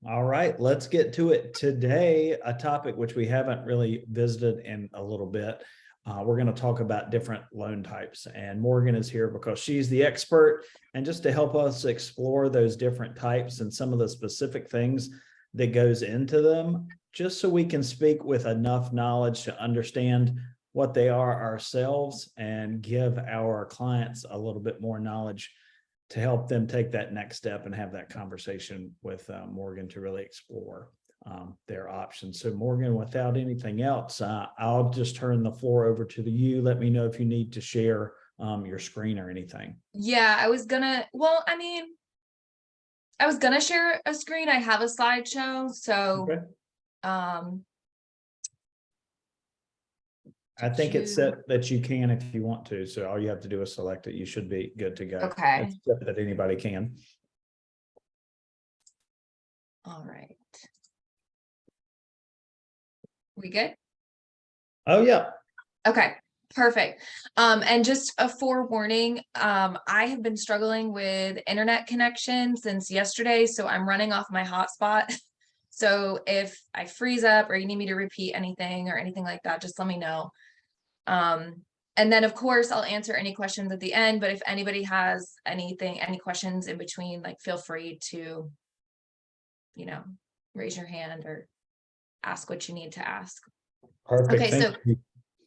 All right, let's get to it today. A topic which we haven't really visited in a little bit. We're going to talk about different loan types, and Morgan is here because she's the expert, and just to help us explore those different types and some of the specific things that goes into them, just so we can speak with enough knowledge to understand what they are ourselves and give our clients a little bit more knowledge to help them take that next step and have that conversation with Morgan to really explore their options. So Morgan, without anything else, I'll just turn the floor over to you. Let me know if you need to share your screen or anything. Yeah, I was gonna share a screen. I have a slideshow, so Okay. um I think it's set that you can if you want to. So all you have to do is select it. You should be good to go. okay. It's set that anybody can. All right. We good? Oh, yeah. Okay, perfect. And just a forewarning, I have been struggling with internet connection since yesterday, so I'm running off my hotspot. So if I freeze up or you need me to repeat anything or anything like that, just let me know. And then of course I'll answer any questions at the end, but if anybody has any questions in between, like feel free to, raise your hand or ask what you need to ask. Perfect. Okay, Thank so you.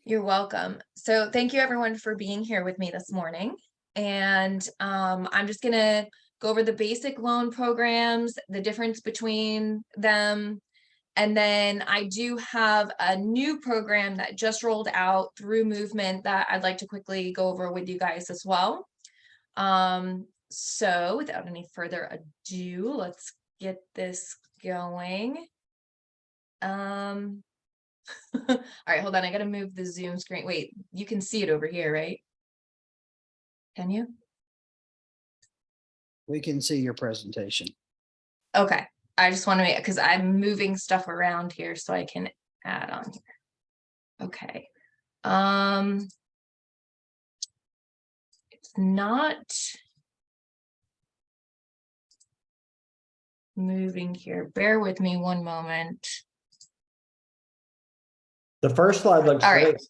you're welcome. So thank you everyone for being here with me this morning. And I'm just gonna go over the basic loan programs, the difference between them. And then I do have a new program that just rolled out through Movement that I'd like to quickly go over with you guys as well. So without any further ado, let's get this going. All right, hold on. I gotta move the Zoom screen. Wait, you can see it over here, right? Can you? We can see your presentation. Okay. I just want to make, because I'm moving stuff around here so I can add on here. Okay. It's not moving here. Bear with me one moment. The first slide looks All great. right.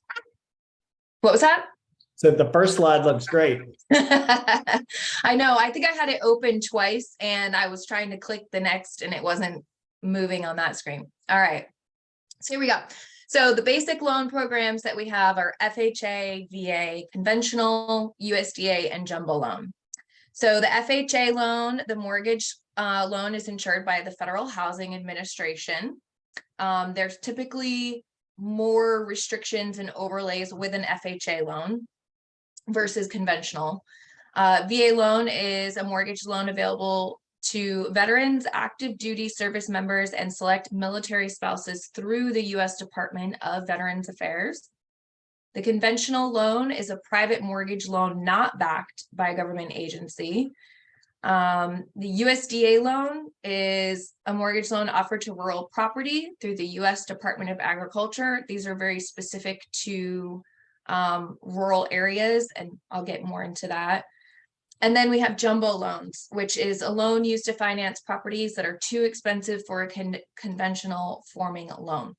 What was that? So the first slide looks great. I know. I think I had it open twice and I was trying to click the next and it wasn't moving on that screen. All right. So here we go. So the basic loan programs that we have are FHA, VA, conventional, USDA, and jumbo loan. So the FHA loan, the mortgage loan is insured by the Federal Housing Administration. There's typically more restrictions and overlays with an FHA loan versus conventional. VA loan is a mortgage loan available to veterans, active duty service members, and select military spouses through the U.S. Department of Veterans Affairs. The conventional loan is a private mortgage loan not backed by a government agency. The USDA loan is a mortgage loan offered to rural property through the U.S. Department of Agriculture. These are very specific to rural areas, and I'll get more into that. And then we have jumbo loans, which is a loan used to finance properties that are too expensive for a conventional forming loan.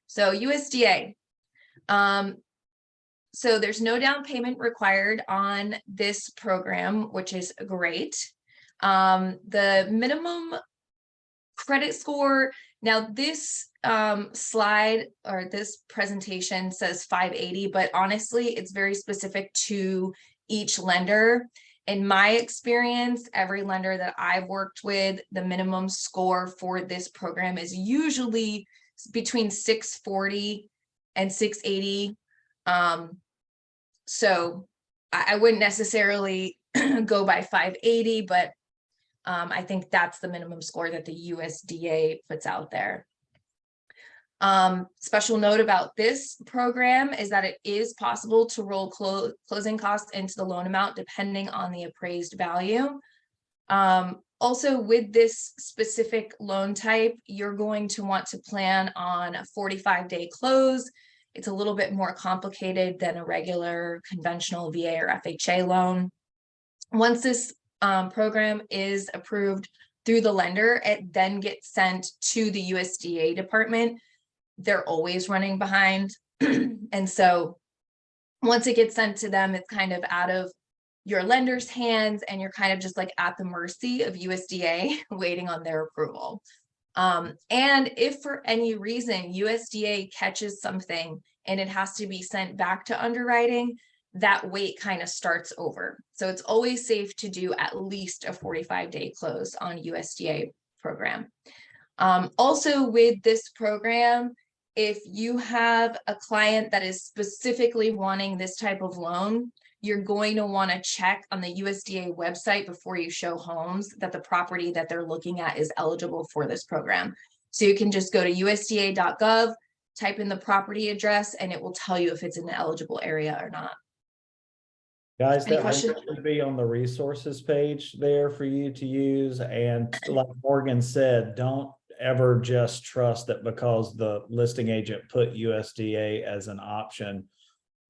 So USDA. So there's no down payment required on this program, which is great. The minimum credit score, now this slide or this presentation says 580, but honestly, it's very specific to each lender. In my experience, every lender that I've worked with, the minimum score for this program is usually between 640 and 680. So I wouldn't necessarily go by 580, but I think that's the minimum score that the USDA puts out there. Special note about this program is that it is possible to roll closing costs into the loan amount depending on the appraised value. Also, with this specific loan type, you're going to want to plan on a 45-day close. It's a little bit more complicated than a regular conventional VA or FHA loan. Once this program is approved through the lender, it then gets sent to the USDA department. They're always running behind. And so once it gets sent to them, it's kind of out of your lender's hands, and you're kind of just like at the mercy of USDA waiting on their approval. And if for any reason USDA catches something and it has to be sent back to underwriting, that wait kind of starts over. So it's always safe to do at least a 45-day close on USDA program. Also with this program, if you have a client that is specifically wanting this type of loan, you're going to want to check on the USDA website before you show homes that the property that they're looking at is eligible for this program. So you can just go to usda.gov, type in the property address, and it will tell you if it's in the eligible area or not. Guys, Any that questions? should be on the resources page there for you to use. And like Morgan said, don't ever just trust that because the listing agent put USDA as an option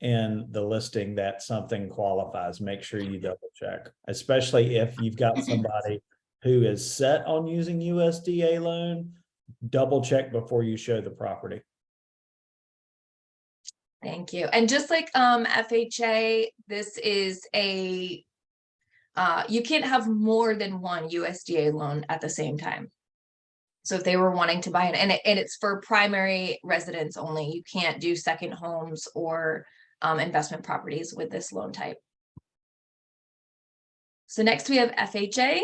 in the listing that something qualifies. Make sure you double check, especially if you've got somebody who is set on using USDA loan. Double check before you show the property. Thank you. And just like FHA, this is a, you can't have more than one USDA loan at the same time. So if they were wanting to buy it, and it's for primary residence only, you can't do second homes or investment properties with this loan type. So next we have FHA.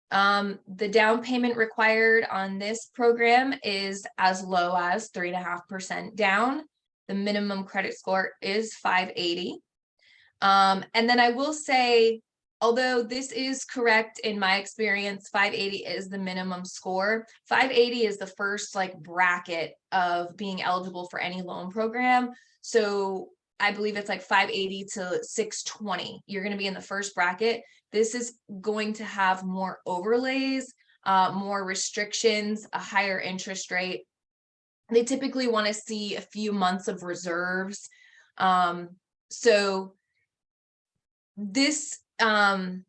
The down payment required on this program is as low as 3.5% down. The minimum credit score is 580. And then I will say, although this is correct in my experience, 580 is the minimum score. 580 is the first like bracket of being eligible for any loan program. So I believe it's like 580 to 620. You're going to be in the first bracket. This is going to have more overlays, more restrictions, a higher interest rate. They typically want to see a few months of reserves. So this loan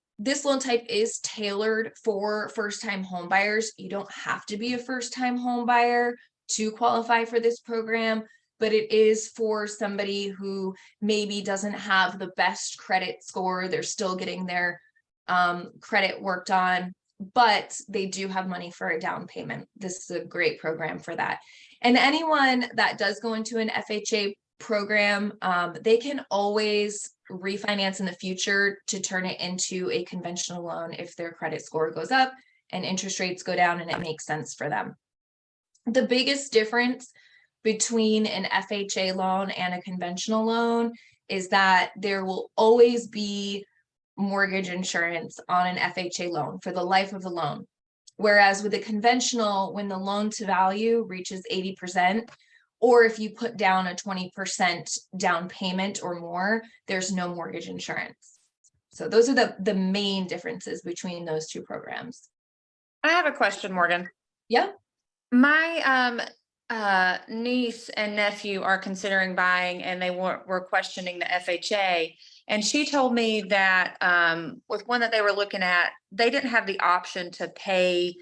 type is tailored for first-time home buyers. You don't have to be a first-time home buyer to qualify for this program, but it is for somebody who maybe doesn't have the best credit score. They're still getting their credit worked on, but they do have money for a down payment. This is a great program for that. And anyone that does go into an FHA program, they can always refinance in the future to turn it into a conventional loan if their credit score goes up and interest rates go down and it makes sense for them. The biggest difference between an FHA loan and a conventional loan is that there will always be mortgage insurance on an FHA loan for the life of the loan. Whereas with a conventional, when the loan to value reaches 80%, or if you put down a 20% down payment or more, there's no mortgage insurance. So those are the main differences between those two programs. I have a question, Morgan. Yeah. My niece and nephew are considering buying, and they were questioning the FHA. And she told me that with one that they were looking at, they didn't have the option to pay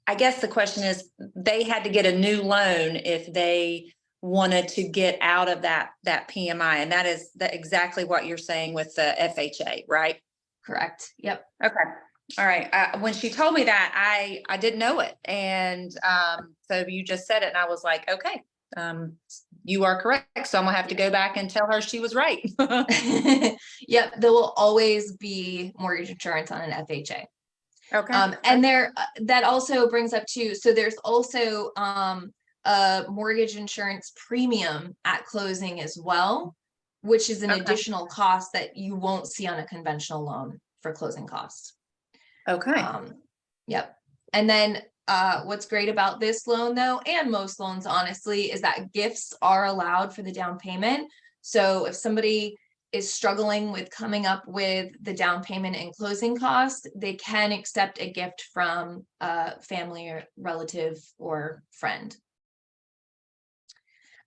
I guess the question is, they had to get a new loan if they wanted to get out of that PMI. And that is exactly what you're saying with the FHA, right? Correct. Yep. Okay. All right. When she told me that, I didn't know it. And so you just said it, and I was like, okay, you are correct. So I'm gonna have to go back and tell her she was right. Yep. There will always be mortgage insurance on an FHA. Okay. And that also brings up too, so there's also a mortgage insurance premium at closing as well, which is an additional cost that you won't see on a conventional loan for closing costs. Okay. Yep. And then what's great about this loan though, and most loans honestly, is that gifts are allowed for the down payment. So if somebody is struggling with coming up with the down payment and closing costs, they can accept a gift from a family or relative or friend.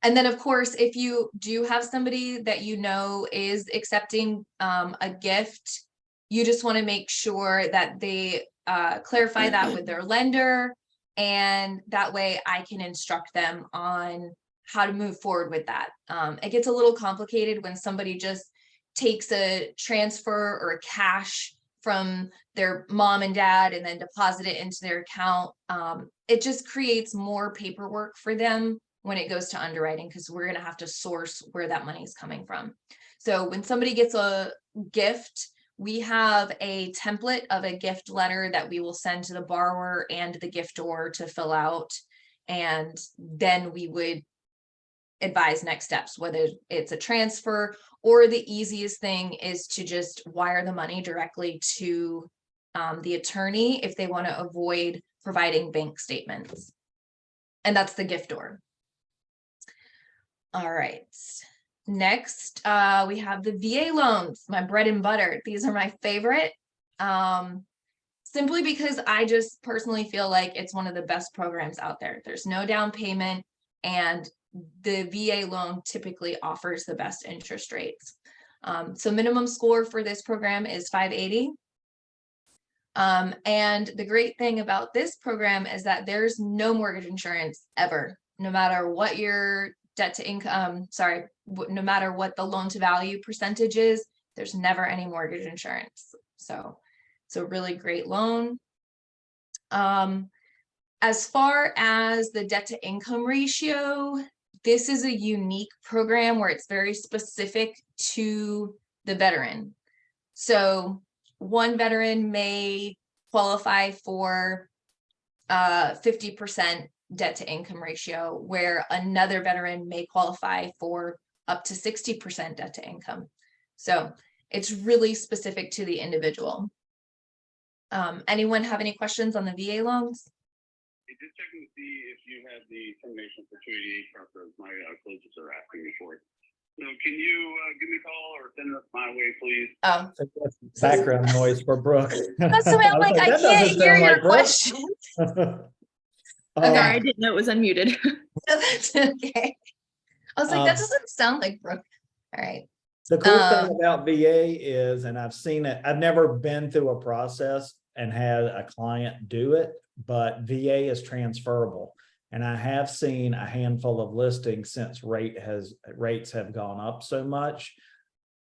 And then, of course, if you do have somebody that you know is accepting a gift, you just want to make sure that they clarify that with their lender. And that way I can instruct them on how to move forward with that. It gets a little complicated when somebody just takes a transfer or a cash from their mom and dad and then deposit it into their account. It just creates more paperwork for them when it goes to underwriting, because we're going to have to source where that money is coming from. So when somebody gets a gift, we have a template of a gift letter that we will send to the borrower and the giftor to fill out. And then we would advise next steps, whether it's a transfer, or the easiest thing is to just wire the money directly to the attorney if they want to avoid providing bank statements. And that's the giftor. All right. Next, we have the VA loans, my bread and butter. These are my favorite, simply because I just personally feel like it's one of the best programs out there. There's no down payment, and the VA loan typically offers the best interest rates. So minimum score for this program is 580. And the great thing about this program is that there's no mortgage insurance ever, no matter what your debt to income, no matter what the loan to value percentage is, there's never any mortgage insurance. So it's a really great loan. As far as the debt to income ratio, this is a unique program where it's very specific to the veteran. So one veteran may qualify for 50% debt to income ratio, where another veteran may qualify for up to 60% debt to income. So it's really specific to the individual. Anyone have any questions on the VA loans? Just checking to see if you had the termination for 288 transfers. My closers are asking me for it. So can you give me a call or send it my way, please? Oh, Background noise for Brooke. that's the way I'm like, I That can't doesn't hear sound your like Brooke. question. Okay. Sorry, I didn't know it was unmuted. That's okay. I was like, that doesn't sound like Brooke. All right. The cool thing about VA is, and I've seen it, I've never been through a process and had a client do it, but VA is transferable. And I have seen a handful of listings since rates have gone up so much,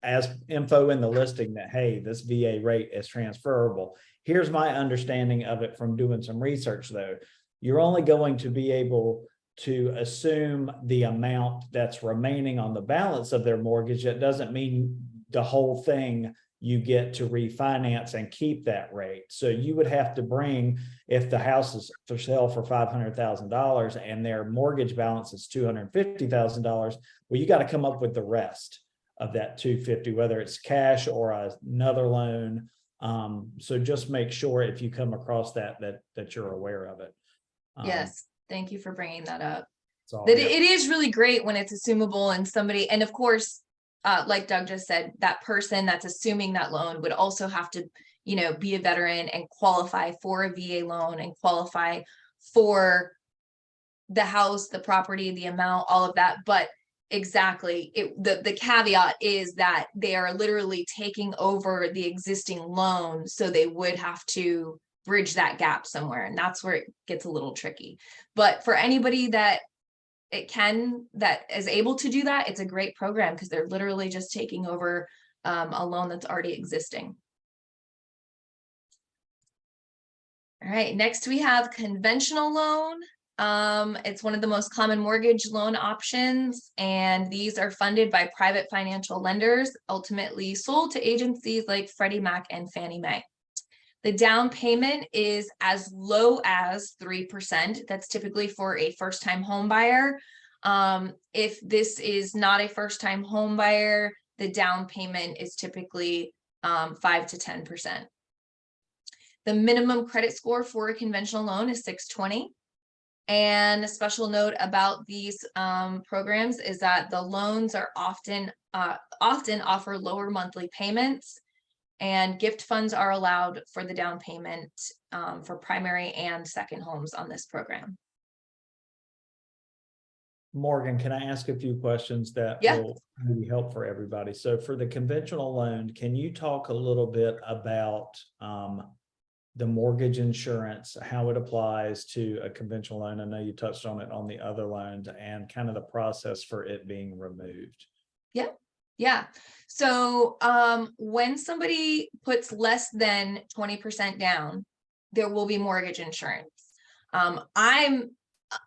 as info in the listing that, hey, this VA rate is transferable. Here's my understanding of it from doing some research though. You're only going to be able to assume the amount that's remaining on the balance of their mortgage. That doesn't mean the whole thing you get to refinance and keep that rate. So you would have to bring, if the house is for sale for $500,000 and their mortgage balance is $250,000, well, you got to come up with the rest of that 250, whether it's cash or another loan. So just make sure if you come across that you're aware of it. Yes. Thank you for bringing that up. That it is really great when it's assumable, and somebody, and of course, like Doug just said, that person that's assuming that loan would also have to, be a veteran and qualify for a VA loan and qualify for the house, the property, the amount, all of that. But exactly, the caveat is that they are literally taking over the existing loan, so they would have to bridge that gap somewhere, and that's where it gets a little tricky. But for anybody that is able to do that, it's a great program because they're literally just taking over a loan that's already existing. All right, next we have conventional loan. It's one of the most common mortgage loan options, and these are funded by private financial lenders, ultimately sold to agencies like Freddie Mac and Fannie Mae. The down payment is as low as 3%. That's typically for a first-time home buyer. If this is not a first-time home buyer, the down payment is typically 5 to 10%. The minimum credit score for a conventional loan is 620. And a special note about these programs is that the loans are often offer lower monthly payments, and gift funds are allowed for the down payment for primary and second homes on this program. Morgan, can I ask a few questions that Yeah. will maybe help for everybody? So for the conventional loan, can you talk a little bit about the mortgage insurance, how it applies to a conventional loan? I know you touched on it on the other loans, and kind of the process for it being removed. Yeah. So when somebody puts less than 20% down, there will be mortgage insurance. I'm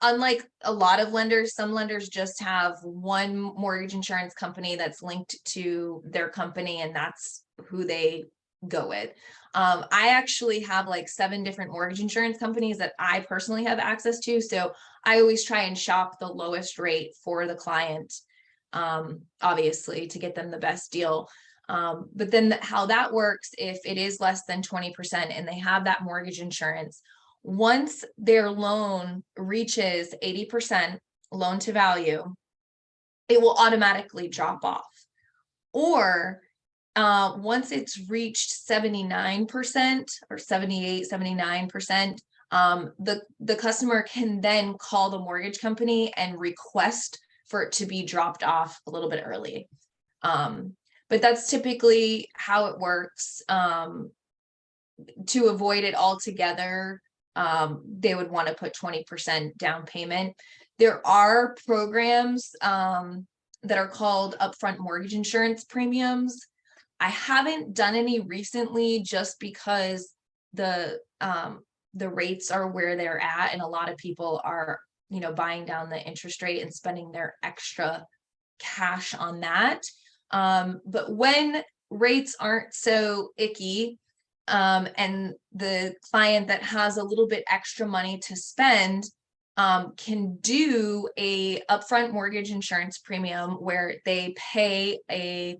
unlike a lot of lenders, some lenders just have one mortgage insurance company that's linked to their company, and that's who they go with. I actually have like 7 different mortgage insurance companies that I personally have access to. So I always try and shop the lowest rate for the client, obviously, to get them the best deal. But then how that works, if it is less than 20% and they have that mortgage insurance, once their loan reaches 80% loan to value, it will automatically drop off. Or once it's reached 79% or 78, 79%, the customer can then call the mortgage company and request for it to be dropped off a little bit early. But that's typically how it works. To avoid it altogether, they would want to put 20% down payment. There are programs that are called upfront mortgage insurance premiums. I haven't done any recently just because the rates are where they're at, and a lot of people are, buying down the interest rate and spending their extra cash on that. But when rates aren't so icky, and the client that has a little bit extra money to spend can do a upfront mortgage insurance premium where they pay a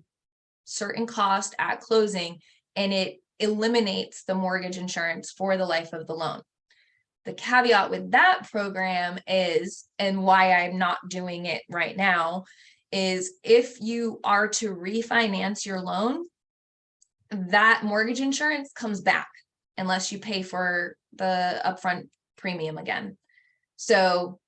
certain cost at closing, and it eliminates the mortgage insurance for the life of the loan. The caveat with that program is, and why I'm not doing it right now, is if you are to refinance your loan, that mortgage insurance comes back unless you pay for the upfront premium again. So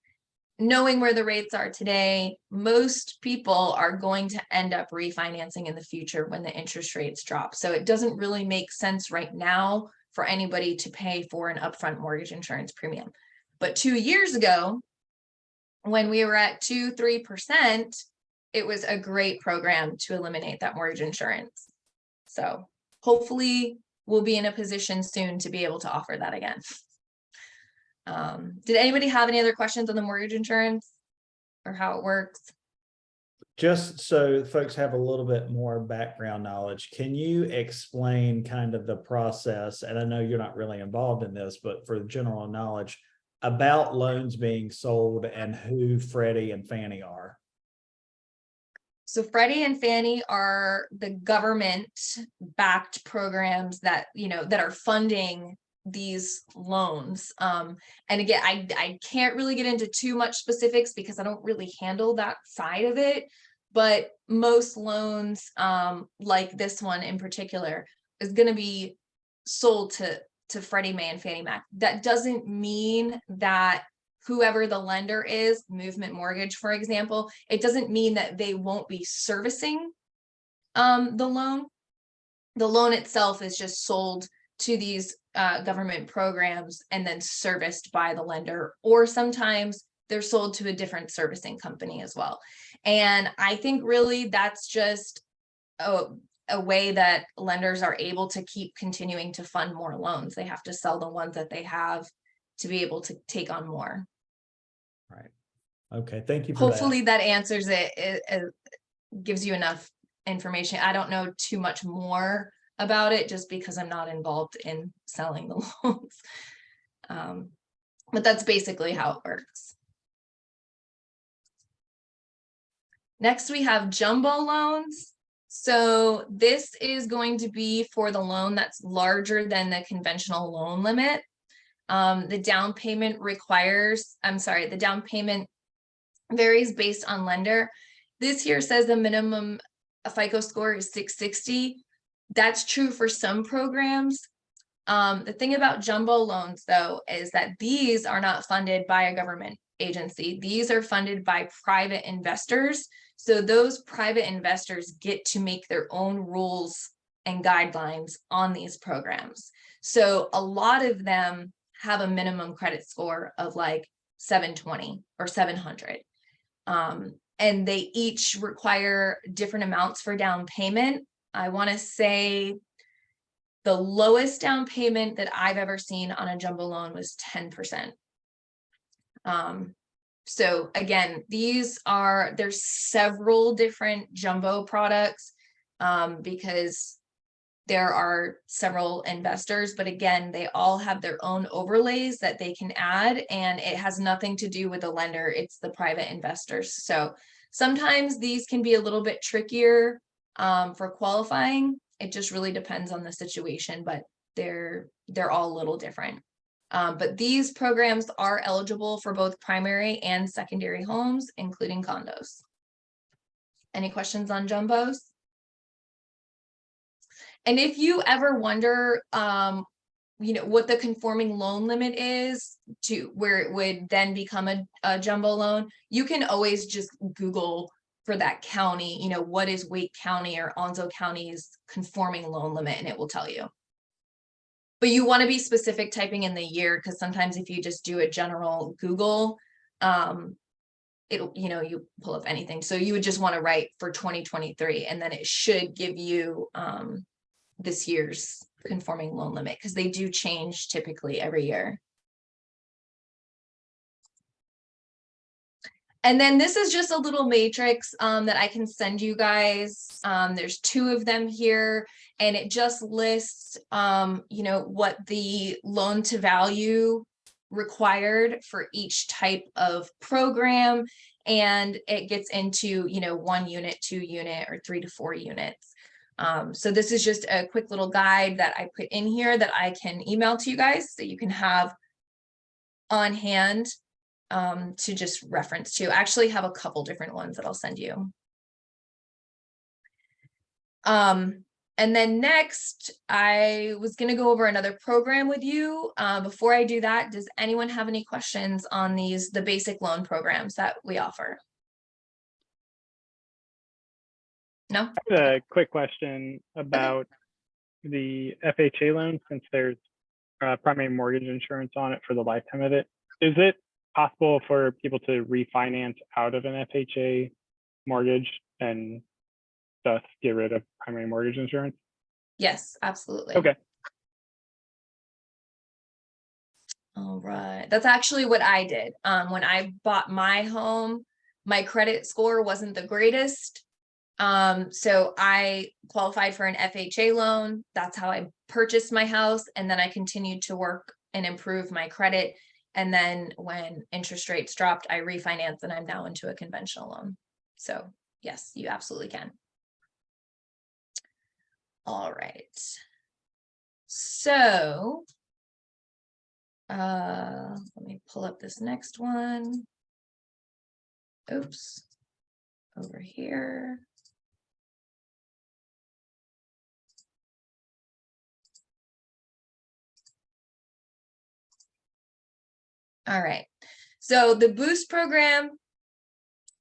knowing where the rates are today, most people are going to end up refinancing in the future when the interest rates drop. So it doesn't really make sense right now for anybody to pay for an upfront mortgage insurance premium. But 2 years ago, when we were at 2-3%, it was a great program to eliminate that mortgage insurance. So hopefully we'll be in a position soon to be able to offer that again. Did anybody have any other questions on the mortgage insurance or how it works? Just so folks have a little bit more background knowledge, can you explain kind of the process? And I know you're not really involved in this, but for general knowledge about loans being sold and who Freddie and Fannie are. So Freddie and Fannie are the government-backed programs that, that are funding these loans. And again, I can't really get into too much specifics because I don't really handle that side of it. But most loans, like this one in particular, is going to be sold to Freddie Mae and Fannie Mac. That doesn't mean that whoever the lender is, Movement Mortgage, for example, it doesn't mean that they won't be servicing the loan. The loan itself is just sold to these government programs and then serviced by the lender, or sometimes they're sold to a different servicing company as well. And I think really that's just a way that lenders are able to keep continuing to fund more loans. They have to sell the ones that they have to be able to take on more. Right. Okay. Thank you for Hopefully that answers it. It gives you enough information. I don't know too much more about it just because I'm not involved in selling the loans. But that's basically how it works. Next, we have jumbo loans. So this is going to be for the loan that's larger than the conventional loan limit. The down payment the down payment varies based on lender. This here says the minimum FICO score is 660. That's true for some programs. The thing about jumbo loans, though, is that these are not funded by a government agency. These are funded by private investors. So those private investors get to make their own rules and guidelines on these programs. So a lot of them have a minimum credit score of like 720 or 700. And they each require different amounts for down payment. I want to say the lowest down payment that I've ever seen on a jumbo loan was 10%. So again, there's several different jumbo products because there are several investors, but again, they all have their own overlays that they can add, and it has nothing to do with the lender. It's the private investors. So sometimes these can be a little bit trickier for qualifying. It just really depends on the situation, but they're all a little different. But these programs are eligible for both primary and secondary homes, including condos. Any questions on jumbos? And if you ever wonder, what the conforming loan limit is to where it would then become a jumbo loan, you can always just Google for that county, what is Wake County or Onslow County's conforming loan limit, and it will tell you. But you want to be specific typing in the year, because sometimes if you just do a general Google, it'll, you pull up anything. So you would just want to write for 2023, and then it should give you this year's conforming loan limit, because they do change typically every year. And then this is just a little matrix that I can send you guys. There's 2 of them here, and it just lists, what the loan to value required for each type of program. And it gets into, 1 unit, 2 unit, or 3 to 4 units. So this is just a quick little guide that I put in here that I can email to you guys so you can have on hand to just reference to. I actually have a couple different ones that I'll send you. And then next, I was going to go over another program with you. Before I do that, does anyone have any questions on the basic loan programs that we offer? No? I have a quick question about the FHA loan, since there's primary mortgage insurance on it for the lifetime of it. Is it possible for people to refinance out of an FHA mortgage and thus get rid of primary mortgage insurance? Yes, absolutely. Okay. All right. That's actually what I did. When I bought my home, my credit score wasn't the greatest. So I qualified for an FHA loan. That's how I purchased my house. And then I continued to work and improve my credit. And then when interest rates dropped, I refinanced, and I'm now into a conventional loan. So yes, you absolutely can. All right. So let me pull up this next one. Oops. Over here. All right. So the Boost program,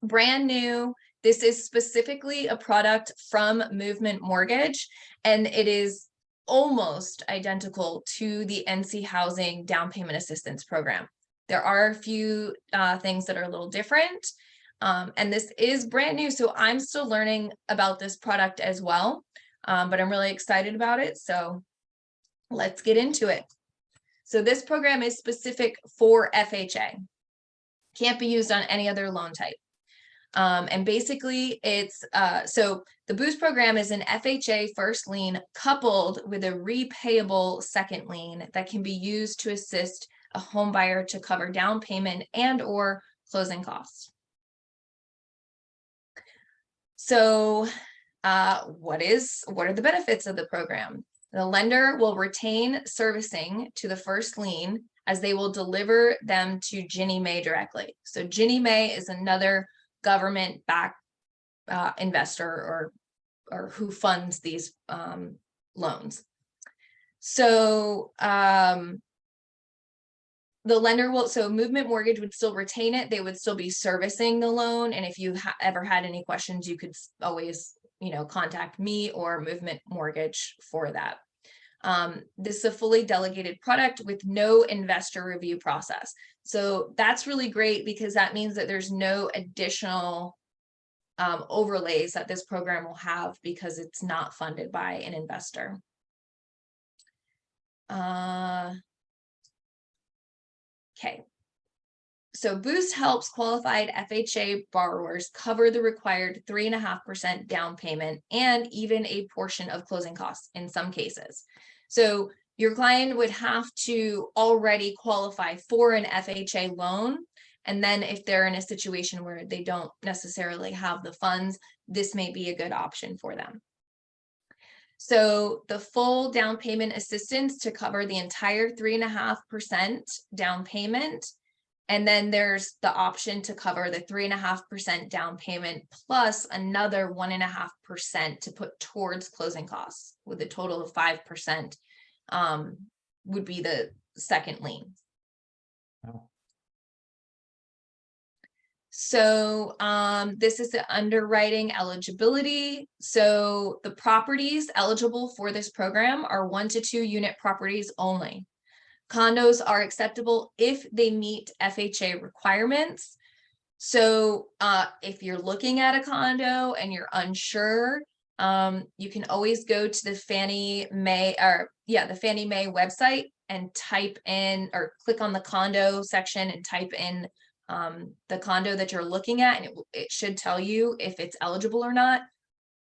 brand new. This is specifically a product from Movement Mortgage, and it is almost identical to the NC Housing Down Payment Assistance Program. There are a few things that are a little different, and this is brand new, so I'm still learning about this product as well, but I'm really excited about it, so let's get into it. So this program is specific for FHA. Can't be used on any other loan type. And basically it's, so the Boost program is an FHA first lien coupled with a repayable second lien that can be used to assist a home buyer to cover down payment and or closing costs. So what are the benefits of the program? The lender will retain servicing to the first lien as they will deliver them to Ginnie Mae directly. So Ginnie Mae is another government-backed investor or who funds these loans. So the lender will, so Movement Mortgage would still retain it. They would still be servicing the loan. And if you ever had any questions, you could always, contact me or Movement Mortgage for that. This is a fully delegated product with no investor review process. So that's really great because that means that there's no additional overlays that this program will have because it's not funded by an investor. Okay. So Boost helps qualified FHA borrowers cover the required 3.5% down payment and even a portion of closing costs in some cases. So your client would have to already qualify for an FHA loan. And then if they're in a situation where they don't necessarily have the funds, this may be a good option for them. So the full down payment assistance to cover the entire 3.5% down payment. And then there's the option to cover the 3.5% down payment plus another 1.5% to put towards closing costs, with a total of 5% would be the second lien. Wow. So this is the underwriting eligibility. So the properties eligible for this program are 1 to 2 unit properties only. Condos are acceptable if they meet FHA requirements. So if you're looking at a condo and you're unsure, you can always go to the Fannie Mae website and type in or click on the condo section and type in the condo that you're looking at, and it should tell you if it's eligible or not.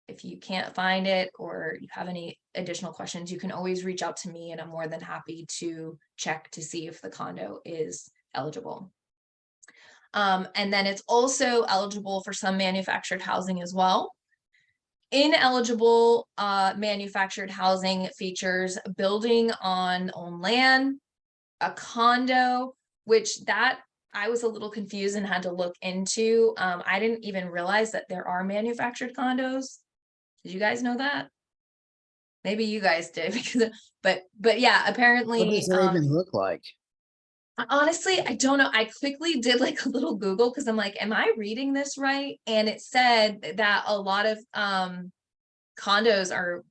If you can't find it or you have any additional questions, you can always reach out to me and I'm more than happy to check to see if the condo is eligible. And then it's also eligible for some manufactured housing as well. Ineligible manufactured housing features building on own land, a condo, which that I was a little confused and had to look into. I didn't even realize that there are manufactured condos. Did you guys know that? Maybe you guys did, because but yeah, apparently. What does that even look like? Honestly, I don't know. I quickly did like a little Google because I'm like, am I reading this right? And it said that a lot of condos are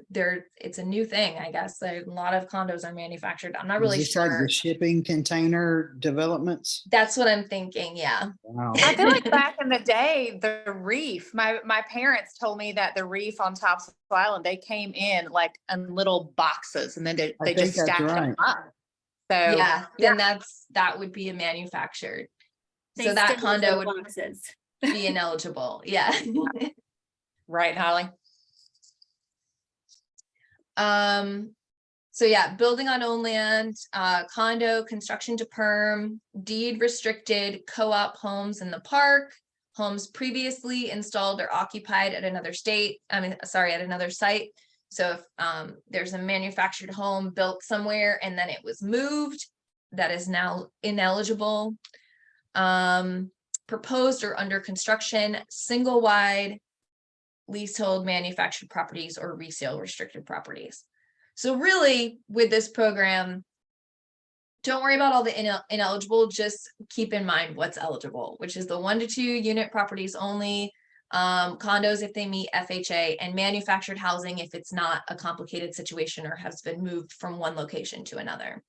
there. It's a new thing, I guess. A lot of condos are manufactured. I'm not really Is this like sure. the shipping container developments? That's what I'm thinking. Yeah. Wow. I feel like back in the day, the reef, my parents told me that the reef on Topsail Island, they came in like in little boxes and then they think just that's stacked right. them up. So Yeah, then that would be a manufactured. So They that still live condo in would boxes. be ineligible. Yeah. right, Holly? So yeah, building on own land, condo, construction to perm, deed restricted, co-op homes in the park, homes previously installed or occupied at another at another site. So if there's a manufactured home built somewhere and then it was moved, that is now ineligible. Proposed or under construction, single wide, leasehold manufactured properties or resale restricted properties. So really with this program, don't worry about all the ineligible, just keep in mind what's eligible, which is the 1 to 2 unit properties only, condos if they meet FHA, and manufactured housing if it's not a complicated situation or has been moved from one location to another.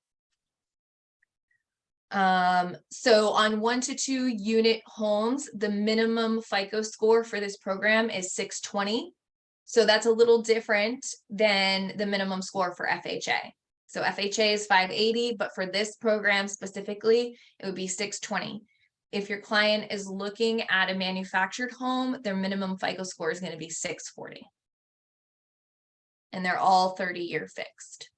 So on 1 to 2 unit homes, the minimum FICO score for this program is 620. So that's a little different than the minimum score for FHA. So FHA is 580, but for this program specifically, it would be 620. If your client is looking at a manufactured home, their minimum FICO score is going to be 640. And they're all 30-year fixed.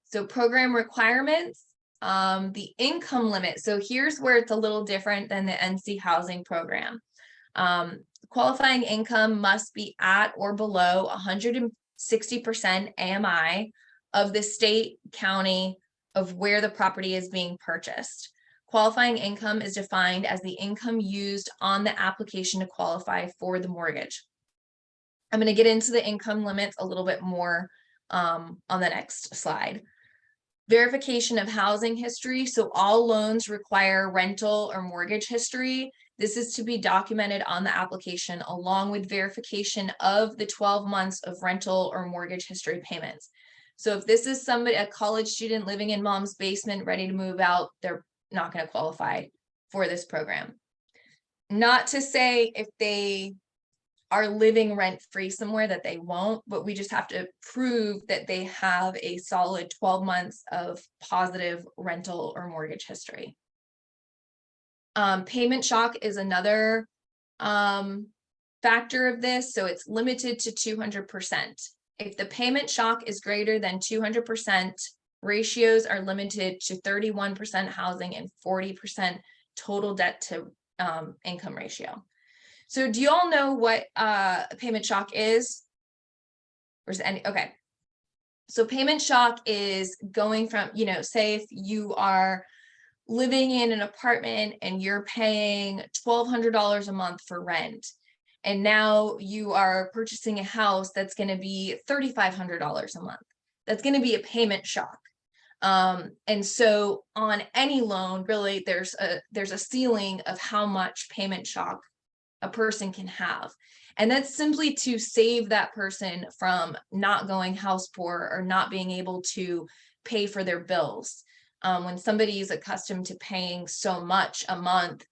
So program requirements, the income limit. So here's where it's a little different than the NC housing program. Qualifying income must be at or below 160% AMI of the state, county of where the property is being purchased. Qualifying income is defined as the income used on the application to qualify for the mortgage. I'm going to get into the income limits a little bit more on the next slide. Verification of housing history. So all loans require rental or mortgage history. This is to be documented on the application along with verification of the 12 months of rental or mortgage history payments. So if this is somebody, a college student living in mom's basement, ready to move out, they're not going to qualify for this program. Not to say if they are living rent-free somewhere that they won't, but we just have to prove that they have a solid 12 months of positive rental or mortgage history. Payment shock is another factor of this. So it's limited to 200%. If the payment shock is greater than 200%, ratios are limited to 31% housing and 40% total debt to income ratio. So do you all know what a payment shock is? Or is any, okay. So payment shock is going from, you know, say if you are living in an apartment and you're paying $1,200 a month for rent, and now you are purchasing a house that's going to be $3,500 a month. That's going to be a payment shock. And so on any loan, really, there's a ceiling of how much payment shock a person can have. And that's simply to save that person from not going house poor or not being able to pay for their bills. When somebody is accustomed to paying so much a month,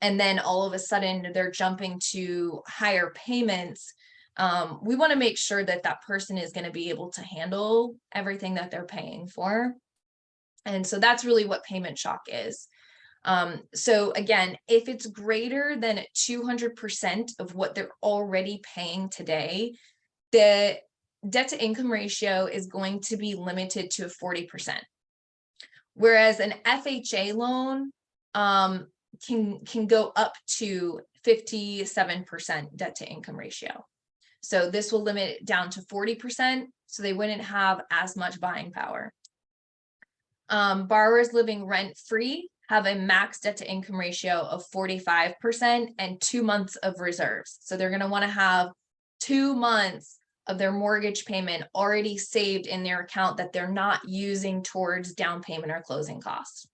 and then all of a sudden they're jumping to higher payments, we want to make sure that that person is going to be able to handle everything that they're paying for. And so that's really what payment shock is. So again, if it's greater than 200% of what they're already paying today, the debt to income ratio is going to be limited to 40%. Whereas an FHA loan can go up to 57% debt to income ratio. So this will limit it down to 40%, so they wouldn't have as much buying power. Borrowers living rent-free have a max debt to income ratio of 45% and 2 months of reserves. So they're going to want to have 2 months of their mortgage payment already saved in their account that they're not using towards down payment or closing costs.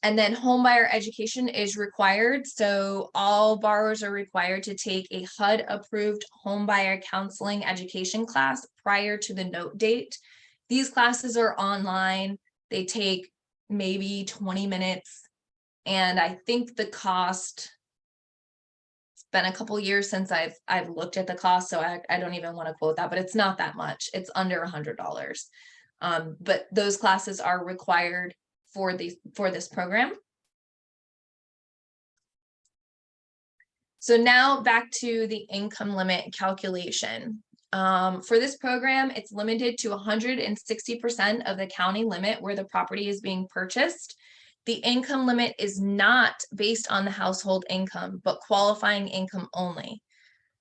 And then home buyer education is required. So all borrowers are required to take a HUD approved home buyer counseling education class prior to the note date. These classes are online. They take maybe 20 minutes. And I think the cost, it's been a couple years since I've looked at the cost, so I don't even want to quote that, but it's not that much. It's under $100. But those classes are required for this program. So now back to the income limit calculation. For this program, it's limited to 160% of the county limit where the property is being purchased. The income limit is not based on the household income, but qualifying income only.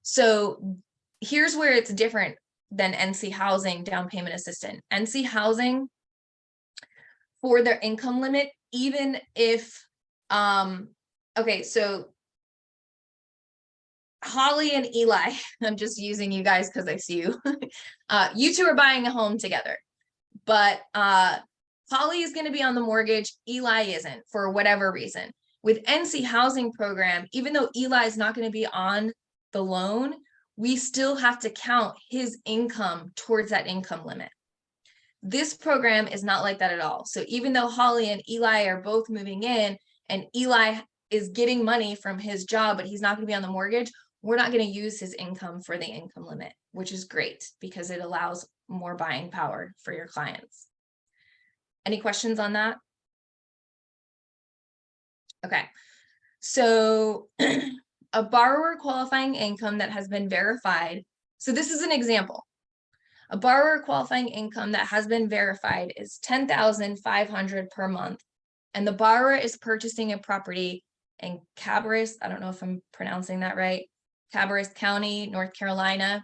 So here's where it's different than NC Housing down payment assistant. NC Housing, for their income limit, even if, okay, so Holly and Eli, I'm just using you guys because I see you. You two are buying a home together, but Holly is going to be on the mortgage. Eli isn't, for whatever reason. With NC Housing program, even though Eli is not going to be on the loan, we still have to count his income towards that income limit. This program is not like that at all. So even though Holly and Eli are both moving in and Eli is getting money from his job, but he's not going to be on the mortgage, we're not going to use his income for the income limit, which is great because it allows more buying power for your clients. Any questions on that? Okay, so a borrower qualifying income that has been verified. So this is an example. A borrower qualifying income that has been verified is $10,500 per month, and the borrower is purchasing a property in Cabarrus, I don't know if I'm pronouncing that right, Cabarrus County, North Carolina.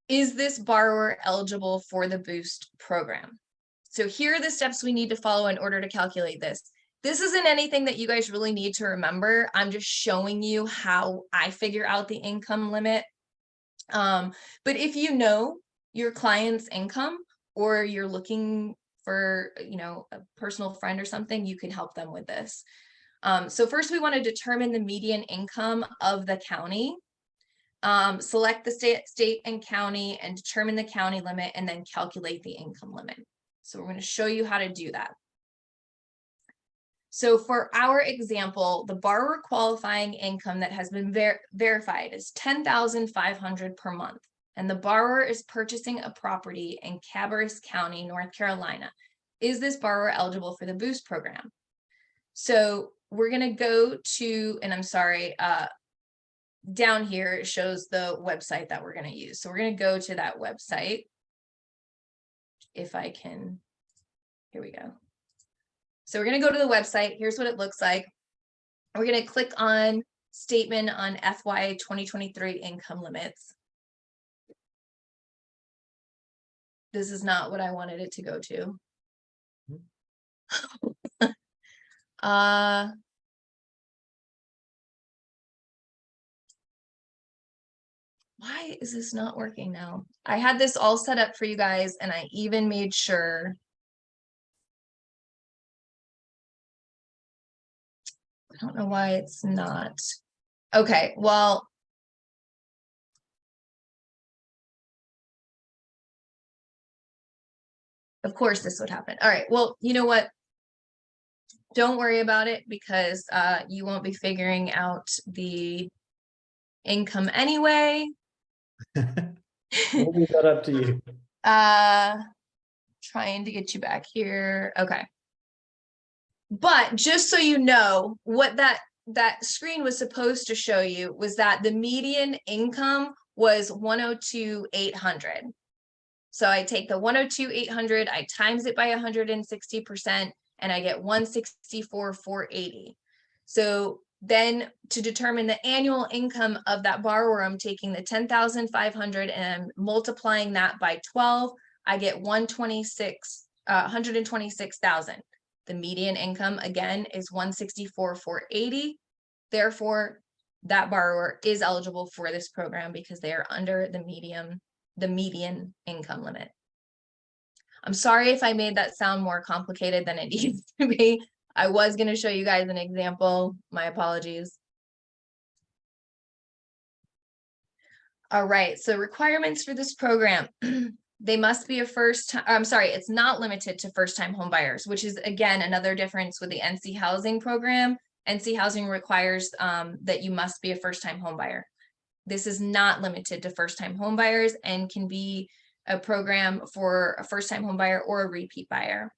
Is this borrower eligible for the Boost program? So here are the steps we need to follow in order to calculate this. This isn't anything that you guys really need to remember. I'm just showing you how I figure out the income limit. But if you know your client's income, or you're looking for, a personal friend or something, you can help them with this. So first we want to determine the median income of the county. Select the state and county and determine the county limit, and then calculate the income limit. So we're going to show you how to do that. So for our example, the borrower qualifying income that has been verified is $10,500 per month. And the borrower is purchasing a property in Cabarrus County, North Carolina. Is this borrower eligible for the Boost program? So we're going to go to, and I'm sorry, down here, it shows the website that we're going to use. So we're going to go to that website. If I can, here we go. So we're going to go to the website. Here's what it looks like. We're going to click on statement on FY 2023 income limits. This is not what I wanted it to go to. Why is this not working now? I had this all set up for you guys, and I even made sure. I don't know why it's not. Okay, well. Of course this would happen. All right, well, you know what? Don't worry about it, because you won't be figuring out the income anyway. We'll leave that up to you. Trying to get you back here. Okay. But just so you know, what that screen was supposed to show you was that the median income was 102,800. So I take the 102,800, I times it by 160%, and I get 164,480. So then to determine the annual income of that borrower, I'm taking the 10,500 and I'm multiplying that by 12. I get 126,000. The median income again is 164,480. Therefore, that borrower is eligible for this program because they are under the median income limit. I'm sorry if I made that sound more complicated than it needs to be. I was going to show you guys an example. My apologies. All right, so requirements for this program. They must be a it's not limited to first-time home buyers, which is again another difference with the NC Housing program. NC Housing requires that you must be a first-time home buyer. This is not limited to first-time home buyers and can be a program for a first-time home buyer or a repeat buyer.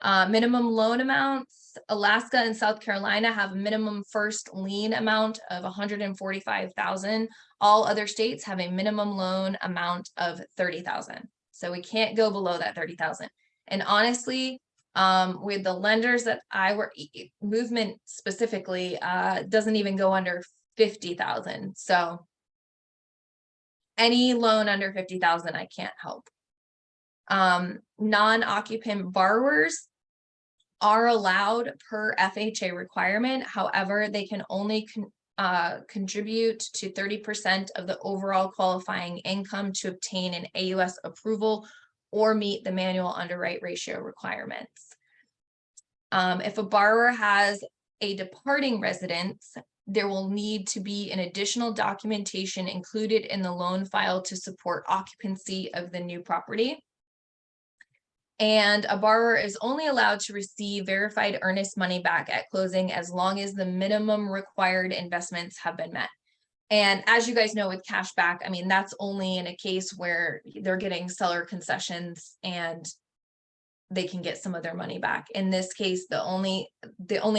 Minimum loan amounts. Alaska and South Carolina have a minimum first lien amount of $145,000. All other states have a minimum loan amount of $30,000. So we can't go below that $30,000. And honestly, with the lenders that I work, Movement specifically, doesn't even go under 50,000. So any loan under 50,000, I can't help. Non-occupant borrowers are allowed per FHA requirement. However, they can only contribute to 30% of the overall qualifying income to obtain an AUS approval or meet the manual underwrite ratio requirements. If a borrower has a departing residence, there will need to be an additional documentation included in the loan file to support occupancy of the new property. And a borrower is only allowed to receive verified earnest money back at closing as long as the minimum required investments have been met. And as you guys know, with cash back, I mean, that's only in a case where they're getting seller concessions and they can get some of their money back. In this case, the only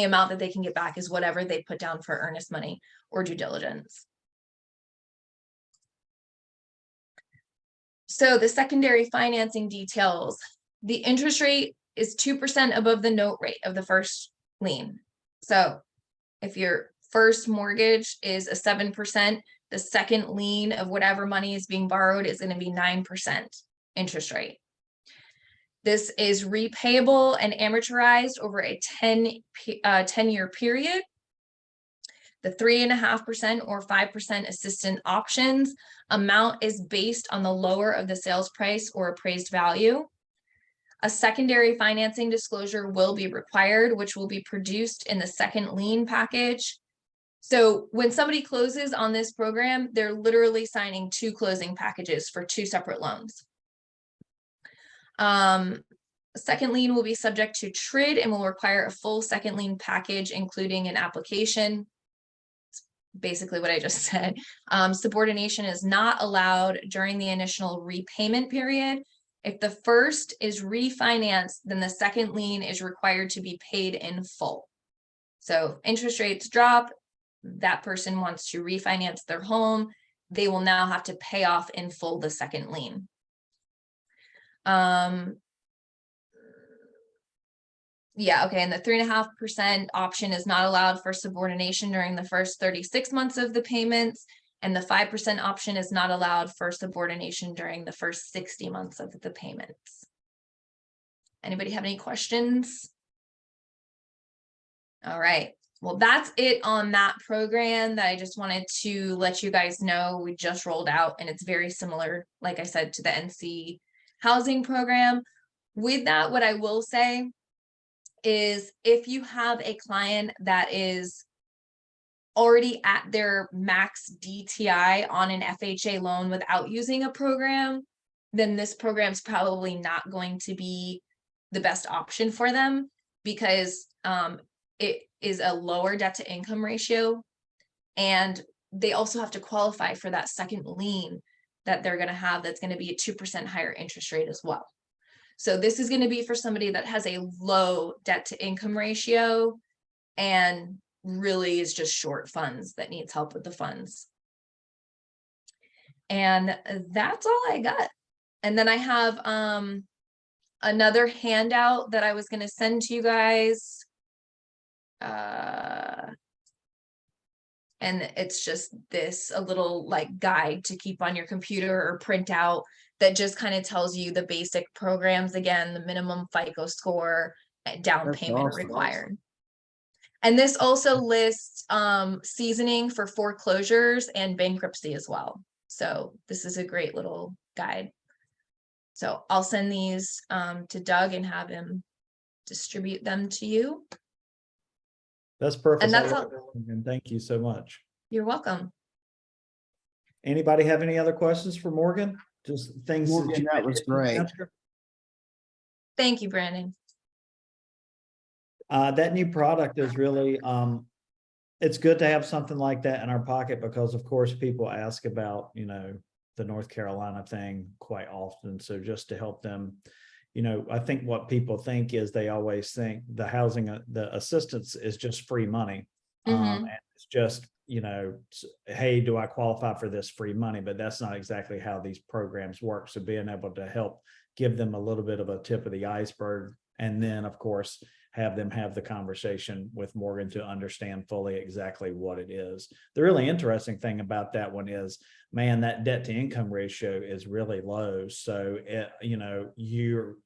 amount that they can get back is whatever they put down for earnest money or due diligence. So the secondary financing details. The interest rate is 2% above the note rate of the first lien. So if your first mortgage is a 7%, the second lien of whatever money is being borrowed is going to be 9% interest rate. This is repayable and amortized over a 10-year period. The 3.5% or 5% assistant options amount is based on the lower of the sales price or appraised value. A secondary financing disclosure will be required, which will be produced in the second lien package. So when somebody closes on this program, they're literally signing 2 closing packages for 2 separate loans. Second lien will be subject to TRID and will require a full second lien package, including an application. Basically what I just said. Subordination is not allowed during the initial repayment period. If the first is refinanced, then the second lien is required to be paid in full. So interest rates drop, that person wants to refinance their home, they will now have to pay off in full the second lien. Yeah, okay, and the 3.5% option is not allowed for subordination during the first 36 months of the payments, and the 5% option is not allowed for subordination during the first 60 months of the payments. Anybody have any questions? All right, well, that's it on that program that I just wanted to let you guys know we just rolled out, and it's very similar, like I said, to the NC housing program. With that, what I will say is if you have a client that is already at their max DTI on an FHA loan without using a program, then this program's probably not going to be the best option for them, because it is a lower debt to income ratio, and they also have to qualify for that second lien that they're going to have that's going to be a 2% higher interest rate as well. So this is going to be for somebody that has a low debt to income ratio and really is just short funds, that needs help with the funds. And that's all I got. And then I have another handout that I was going to send to you guys. And it's just this, a little like guide to keep on your computer or print out, that just kind of tells you the basic programs, again, the minimum FICO score, down That's payment awesome. required. And this also lists seasoning for foreclosures and bankruptcy as well. So this is a great little guide. So I'll send these to Doug and have him distribute them to you. That's perfect. And that's all. And thank you so much. You're welcome. Anybody have any other questions for Morgan? Just things Morgan, that was great. Thank you, Brandon. That new product is really, it's good to have something like that in our pocket, because of course people ask about, you know, the North Carolina thing quite often. So just to help them, you know, I think what people think is they always think the housing, the assistance is just free money. And it's just, you know, hey, do I qualify for this free money? But that's not exactly how these programs work. So being able to help give them a little bit of a tip of the iceberg, and then of course have them have the conversation with Morgan to understand fully exactly what it is. The really interesting thing about that one is, man, that debt to income ratio is really low. So, you know, you're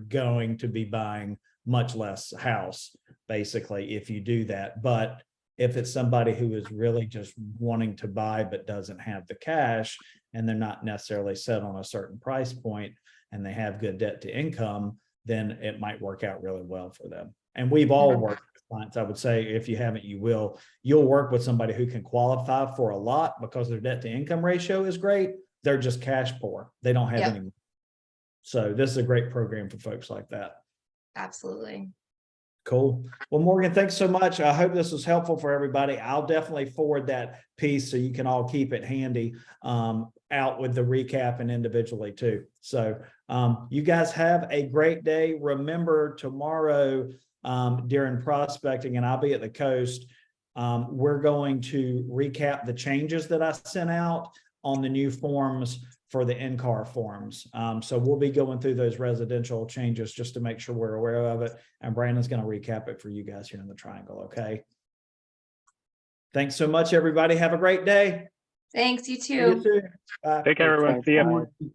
going to be buying much less house basically if you do that. But if it's somebody who is really just wanting to buy but doesn't have the cash, and they're not necessarily set on a certain price point, and they have good debt to income, then it might work out really well for them. And we've all worked with clients. I would say if you haven't, you'll work with somebody who can qualify for a lot because their debt to income ratio is great. They're just cash poor. They don't have any money. So this is a great program for folks like that. Absolutely. Cool. Well, Morgan, thanks so much. I hope this was helpful for everybody. I'll definitely forward that piece so you can all keep it handy, out with the recap and individually too. So you guys have a great day. Remember, tomorrow during prospecting, and I'll be at the coast, we're going to recap the changes that I sent out on the new forms for the in-car forms. So we'll be going through those residential changes just to make sure we're aware of it. And Brandon's going to recap it for you guys here in the Triangle. Okay. Thanks so much, everybody. Have a great day. Thanks, you See you too. soon. Bye. Take care, everyone. See ya. Bye.